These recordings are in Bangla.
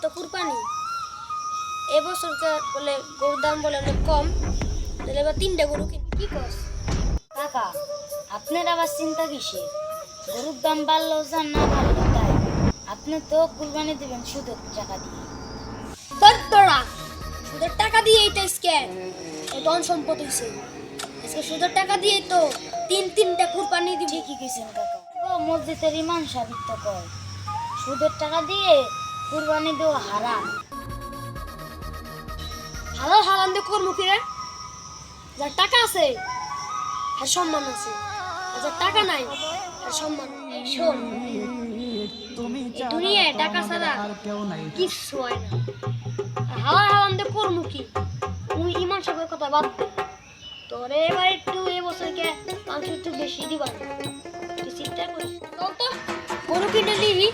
তো কুরবানি এবছর বলে গরুর দাম বলে অনেক কম, তাহলে এবার 3টা গরু কি কস? কাকা, আপনার আবার চিন্তা কিসে? গরুর দাম বাড়লো যান না বাড়লো তাই, আপনি তো কুরবানি দিবেন সুদের টাকা দিয়ে। তোরা সুদের টাকা দিয়ে এইটা স্ক্যাম, এই ধন সম্পদ হইছে। আজকে সুদের টাকা দিয়ে তো তিনটা কুরবানি দিব। ঠিকই কইছেন কাকা। ও মসজিদের ইমাম সাহেব তো কয় সুদের টাকা দিয়ে কুরবানি দেওয়া হারাম। হালাল হারাম দিয়ে করবো কি রে? যার টাকা আছে আর সম্মান আছে, আর যার টাকা নাই আর সম্মান নেই। শোন, এই দুনিয়ায় টাকা ছাড়া কিচ্ছু হয় না। আর হালাল হারাম দিয়ে করবো কি? তুই ইমান সাহেবের কথা বাদ দে। তোর এবার একটু এবছরকে মাংস একটু বেশি দিবা, তুই চিন্তা করিস। চল তো গরু কিনে নিবি।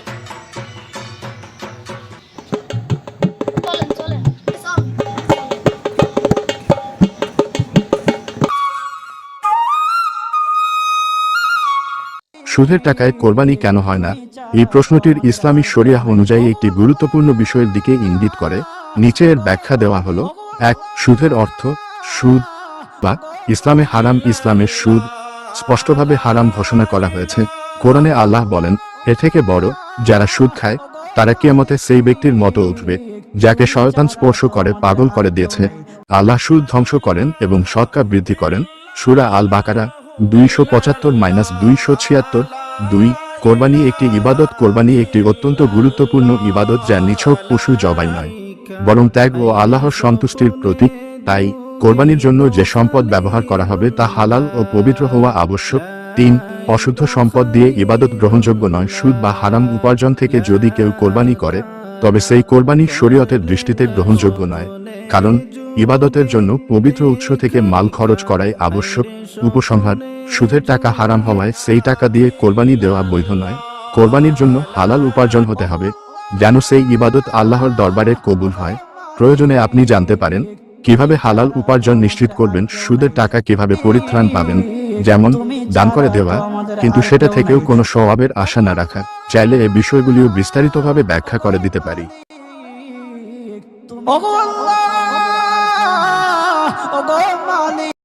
চলেন চলেন চল। সুদের টাকায় কোরবানি কেন হয় না? এই প্রশ্নটির ইসলামী শরিয়াহ অনুযায়ী একটি গুরুত্বপূর্ণ বিষয়ের দিকে ইঙ্গিত করে। নিচে এর ব্যাখ্যা দেওয়া হলো: 1. সুদের অর্থ সুদ বা ইসলামে হারাম। ইসলামের সুদ স্পষ্টভাবে হারাম ঘোষণা করা হয়েছে। কোরআনে আল্লাহ বলেন, এ থেকে বড় যারা সুদ খায় তারা কিয়ামতে সেই ব্যক্তির মতো উঠবে যাকে শয়তান স্পর্শ করে পাগল করে দিয়েছে। আল্লাহ সুদ ধ্বংস করেন এবং সদকা বৃদ্ধি করেন। সূরা আল বাকারা 275-276। 2. কোরবানি একটি ইবাদত। কোরবানি একটি অত্যন্ত গুরুত্বপূর্ণ ইবাদত যা নিছক পশু জবাই নয়, বরং ত্যাগ ও আল্লাহর সন্তুষ্টির প্রতীক। তাই কোরবানির জন্য যে সম্পদ ব্যবহার করা হবে তা হালাল ও পবিত্র হওয়া আবশ্যক। 3. অশুদ্ধ সম্পদ দিয়ে ইবাদত গ্রহণযোগ্য নয়। সুদ বা হারাম উপার্জন থেকে যদি কেউ কোরবানি করে তবে সেই কোরবানি শরীয়তের দৃষ্টিতে গ্রহণযোগ্য নয়, কারণ ইবাদতের জন্য পবিত্র উৎস থেকে মাল খরচ করাই আবশ্যক। উপসংহার: সুদের টাকা হারাম হওয়ায় সেই টাকা দিয়ে কোরবানি দেওয়া বৈধ নয়। কোরবানির জন্য হালাল উপার্জন হতে হবে যেন সেই ইবাদত আল্লাহর দরবারে কবুল হয়। প্রয়োজনে আপনি জানতে পারেন কিভাবে হালাল উপার্জন নিশ্চিত করবেন, সুদের টাকা কিভাবে পরিত্রাণ পাবেন, যেমন দান করে দেওয়া, কিন্তু সেটা থেকেও কোনো সওয়াবের আশা না রাখা। চাইলে এই বিষয়গুলিও বিস্তারিতভাবে ব্যাখ্যা করে দিতে পারি। ওগো আল্লাহ, ওগো মালিক।